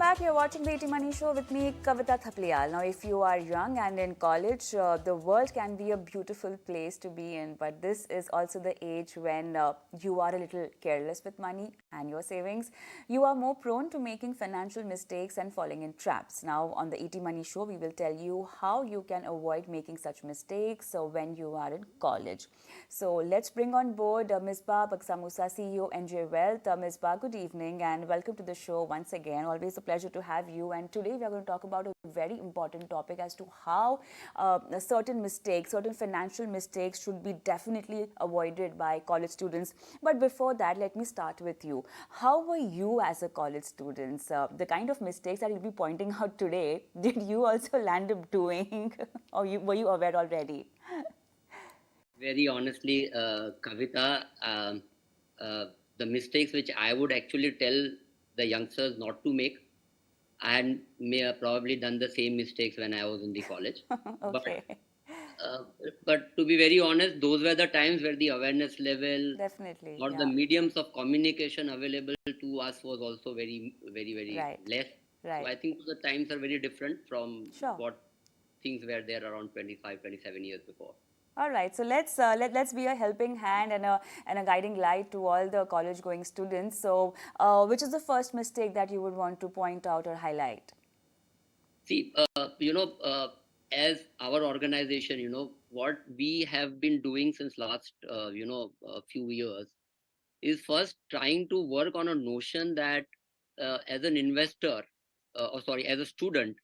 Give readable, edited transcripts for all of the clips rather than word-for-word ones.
back. You're watching the ET Money Show with me, Kavita Thapliyal. Now, if you are young and in college, the world can be a beautiful place to be in. But this is also the age when you are a little careless with money and your savings. You are more prone to making financial mistakes and falling in traps. Now, on the ET Money Show, we will tell you how you can avoid making such mistakes when you are in college. So, let's bring on board Misbah Baxamusa, CEO, NJ Wealth. Misbah, good evening and welcome to the show once again. Always a pleasure to have you. And today we are going to talk about a very important topic as to how certain mistakes, certain financial mistakes should be definitely avoided by college students. But before that, let me start with you. How were you as a college student? The kind of mistakes that you'll be pointing out today, did you also land up doing or were you aware already? Very honestly, Kavita, the mistakes which I would actually tell the youngsters not to make, I may have probably done the same mistakes when I was in the college. Okay, Uh, but to be very honest, those were the times where the awareness level definitely. or the Yeah, mediums of communication available to us was also very right, less. So right. I think the times are very different from Sure. what things were there around 25, 27 years before. All right, so let's be a helping hand and a guiding light to all the college going students. So, which is the first mistake that you would want to point out or highlight? See, as our organization, what we have been doing since last, few years is first trying to work on a notion that as an investor, as a student,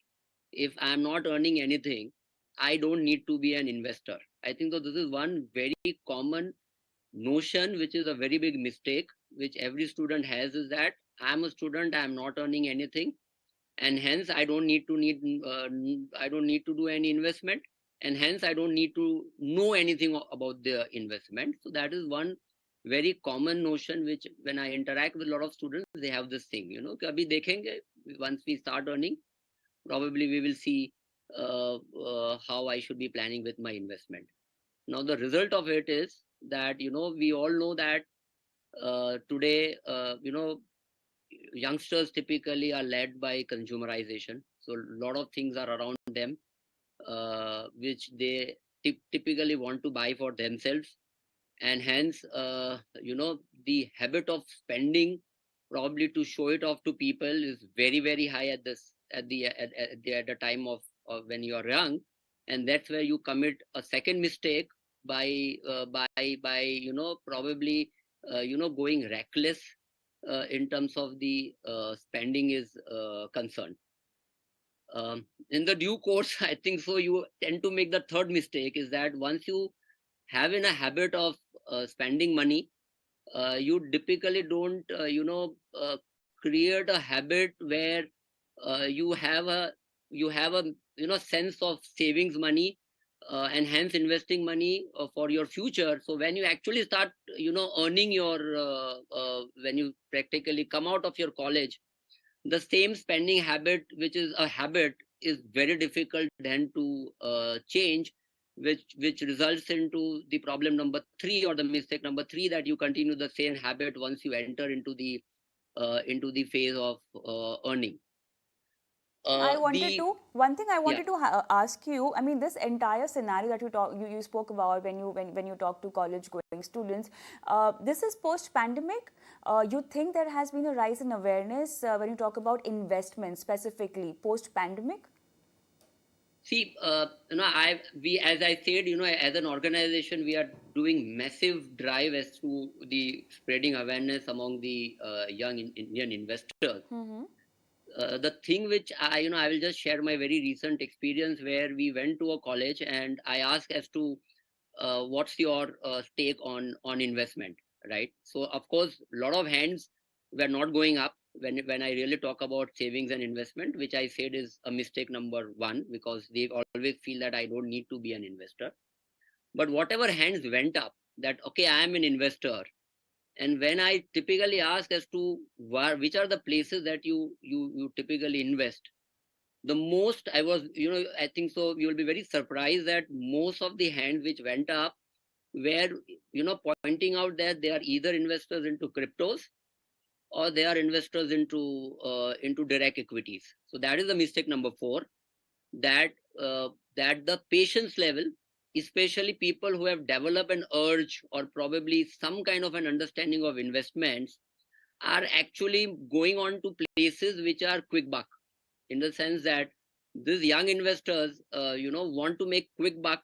if I'm not earning anything, I don't need to be an investor. I think that this is one very common notion, which is a very big mistake, which every student has, is that I'm a student, I'm not earning anything, and hence I don't need to do any investment, and hence I don't need to know anything about the investment. So that is one very common notion which when I interact with a lot of students, they have this thing, kabhi dekhenge, once we start earning, probably we will see how I should be planning with my investment. Now the result of it is that we all know that today youngsters typically are led by consumerization. So a lot of things are around them, which they typically want to buy for themselves, and hence, the habit of spending, probably to show it off to people, is very high at the time of when you are young, and that's where you commit a second mistake by probably going reckless in terms of the spending is concerned. In the due course, I think so, you tend to make the third mistake, is that once you have in a habit of spending money, you typically don't create a habit where you have a sense of savings money, and hence investing money for your future. So when you actually start earning your when you practically come out of your college, the same spending habit, which is a habit, is very difficult then to change, which results into the problem number three, or the mistake number three, that you continue the same habit once you enter into the phase of earning. I wanted The to one thing I Yeah. wanted to ask you. I mean, this entire scenario that you spoke about when you talk to college going students. This is post pandemic. You think there has been a rise in awareness when you talk about investment specifically post pandemic? See, as I said, as an organization, we are doing massive drive as to the spreading awareness among the young Indian investors. Mm-hmm. The thing which I will just share my very recent experience, where we went to a college and I asked as to what's your take on investment, right? So of course, a lot of hands were not going up when I really talk about savings and investment, which I said is a mistake number one, because they always feel that I don't need to be an investor. But whatever hands went up, that okay, I am an investor, and when I typically ask as to which are the places that you typically invest, the most I was, I think so, you will be very surprised that most of the hands which went up were, pointing out that they are either investors into cryptos, or they are investors into direct equities. So that is the mistake number 4, that that the patience level, especially people who have developed an urge or probably some kind of an understanding of investments, are actually going on to places which are quick buck, in the sense that these young investors want to make quick buck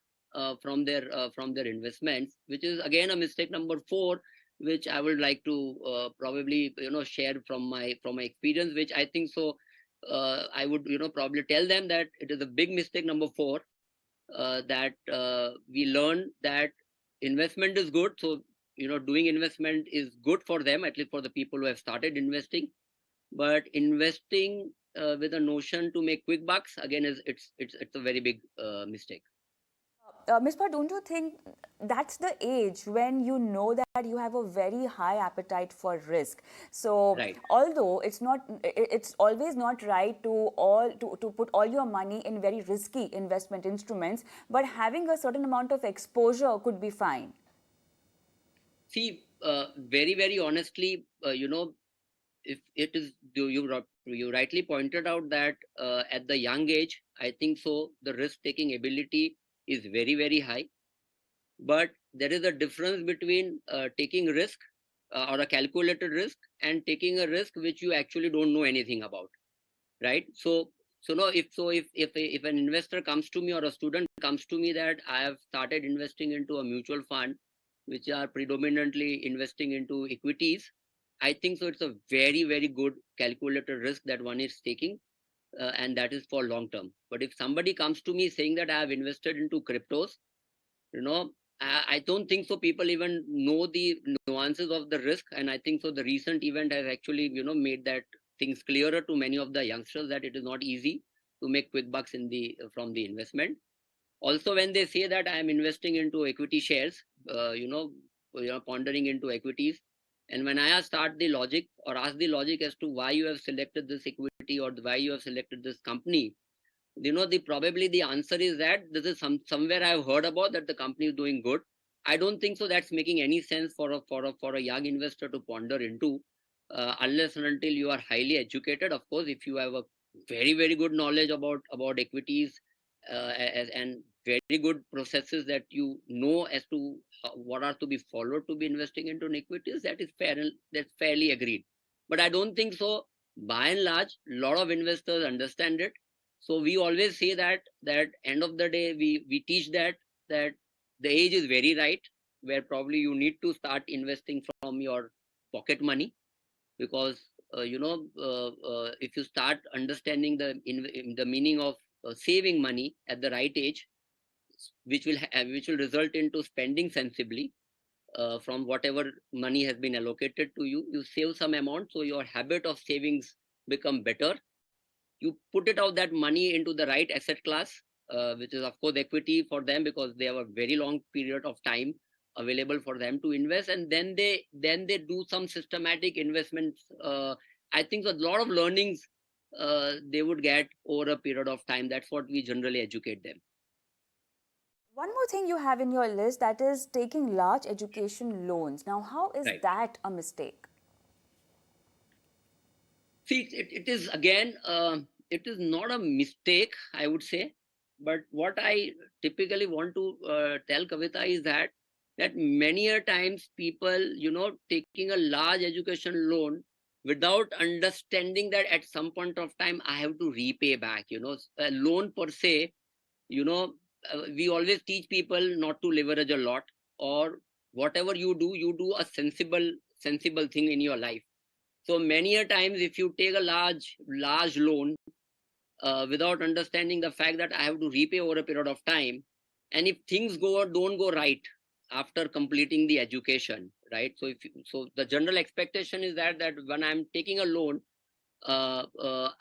from their investments, which is again a mistake number 4, which I would like to probably share from my experience, which I think so I would probably tell them that it is a big mistake number 4, that we learn that investment is good. So doing investment is good for them, at least for the people who have started investing. But investing with a notion to make quick bucks, again, is it's a very big mistake. Mispa, don't you think that's the age when you know that you have a very high appetite for risk? So, Right. although it's always not right to put all your money in very risky investment instruments, but having a certain amount of exposure could be fine. See, very very honestly, if it is, you rightly pointed out that at the young age, I think so the risk taking ability is very very high. But there is a difference between taking risk, or a calculated risk, and taking a risk which you actually don't know anything about, right? So no, if an investor comes to me, or a student comes to me, that I have started investing into a mutual fund which are predominantly investing into equities, I think so it's a very very good calculated risk that one is taking, and that is for long term. But if somebody comes to me saying that I have invested into cryptos, you know I don't think so people even know the nuances of the risk. And I think so the recent event has actually made that things clearer to many of the youngsters, that it is not easy to make quick bucks in the from the investment. Also, when they say that I am investing into equity shares, pondering into equities, and when I start the logic, or ask the logic as to why you have selected this equity, or why you have selected this company, the probably the answer is that this is somewhere I've heard about, that the company is doing good. I don't think so that's making any sense for a young investor to ponder into, unless and until you are highly educated. Of course, if you have a very very good knowledge about equities, and very good processes that as to what are to be followed to be investing into equities, that is fair, and that's fairly agreed. But I don't think so by and large a lot of investors understand it. So we always say that end of the day, we teach that the age is very right, where probably you need to start investing from your pocket money. Because if you start understanding the meaning of saving money at the right age, which will result into spending sensibly, from whatever money has been allocated to you, you save some amount, so your habit of savings become better. You put it out that money into the right asset class, which is of course equity for them, because they have a very long period of time available for them to invest, and then they do some systematic investments. I think a lot of learnings they would get over a period of time. That's what we generally educate them. One more thing you have in your list, that is taking large education loans. Now, how is Right. that a mistake? See, it is again, it is not a mistake, I would say. But what I typically want to tell Kavita is that many a times people, taking a large education loan without understanding that at some point of time I have to repay back. A loan per se, you know, we always teach people not to leverage a lot, or whatever you do a sensible thing in your life. So many a times, if you take a large loan without understanding the fact that I have to repay over a period of time, and if things don't go right after completing the education, right? So the general expectation is that when I'm taking a loan, I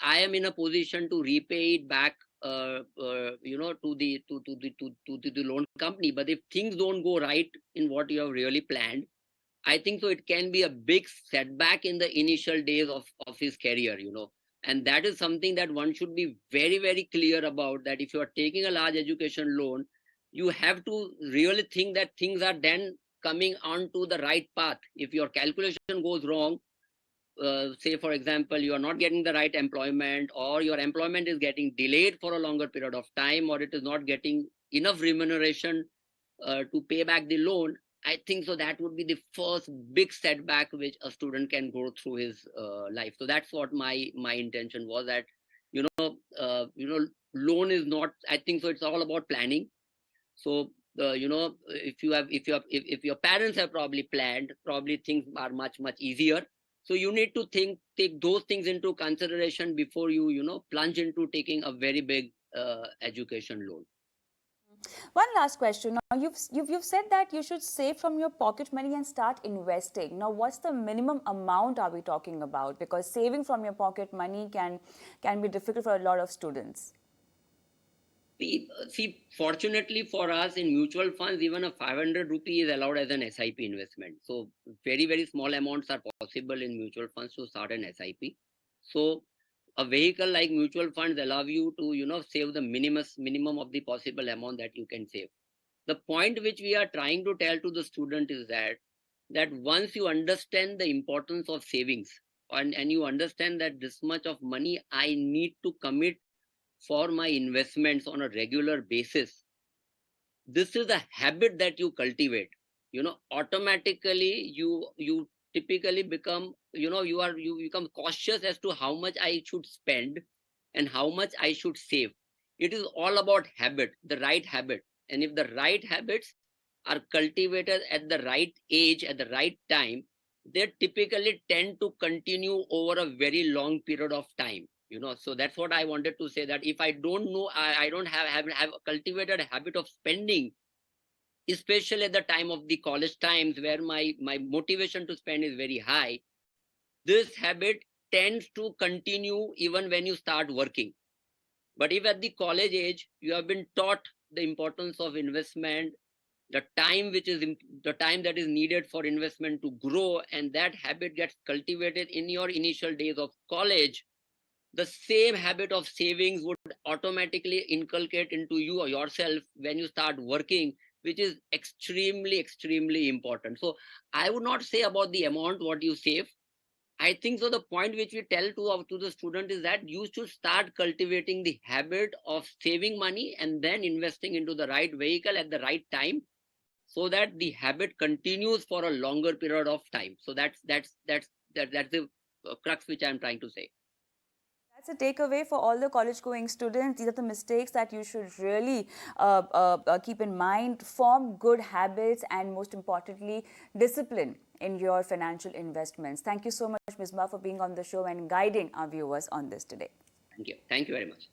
am in a position to repay it back, to the loan company. But if things don't go right in what you have really planned, I think so it can be a big setback in the initial days of his career. And that is something that one should be very, very clear about, that if you are taking a large education loan, you have to really think that things are then coming onto the right path. If your calculation goes wrong, say for example, you are not getting the right employment, or your employment is getting delayed for a longer period of time, or it is not getting enough remuneration to pay back the loan, I think so that would be the first big setback which a student can go through his life. So that's what my intention was, that loan is not, I think so it's all about planning. So if your parents have probably planned, probably things are much easier. So you need to take those things into consideration before you plunge into taking a very big education loan. One last question. Now, you've said that you should save from your pocket money and start investing. Now, what's the minimum amount are we talking about? Because saving from your pocket money can be difficult for a lot of students. See, fortunately for us in mutual funds, even a 500 rupee is allowed as an SIP investment. So very small amounts are possible in mutual funds to start an SIP. So a vehicle like mutual funds allow you to save the minimum of the possible amount that you can save. The point which we are trying to tell to the student is that once you understand the importance of savings, and you understand that this much of money I need to commit for my investments on a regular basis, this is a habit that you cultivate. Automatically you typically become, you become cautious as to how much I should spend and how much I should save. It is all about habit, the right habit. And if the right habits are cultivated at the right age, at the right time, they typically tend to continue over a very long period of time. So that's what I wanted to say, that if I don't know, I don't have cultivated a habit of spending, especially at the time of the college times where my motivation to spend is very high, this habit tends to continue even when you start working. But if at the college age you have been taught the importance of investment, the time that is needed for investment to grow, and that habit gets cultivated in your initial days of college, the same habit of savings would automatically inculcate into you or yourself when you start working, which is extremely important. So I would not say about the amount what you save. I think so the point which we tell to the student is that you should start cultivating the habit of saving money and then investing into the right vehicle at the right time, so that the habit continues for a longer period of time. So that's the crux which I'm trying to say. That's a takeaway for all the college-going students. These are the mistakes that you should really keep in mind. Form good habits and, most importantly, discipline in your financial investments. Thank you so much, Misbah, for being on the show and guiding our viewers on this today. Thank you very much.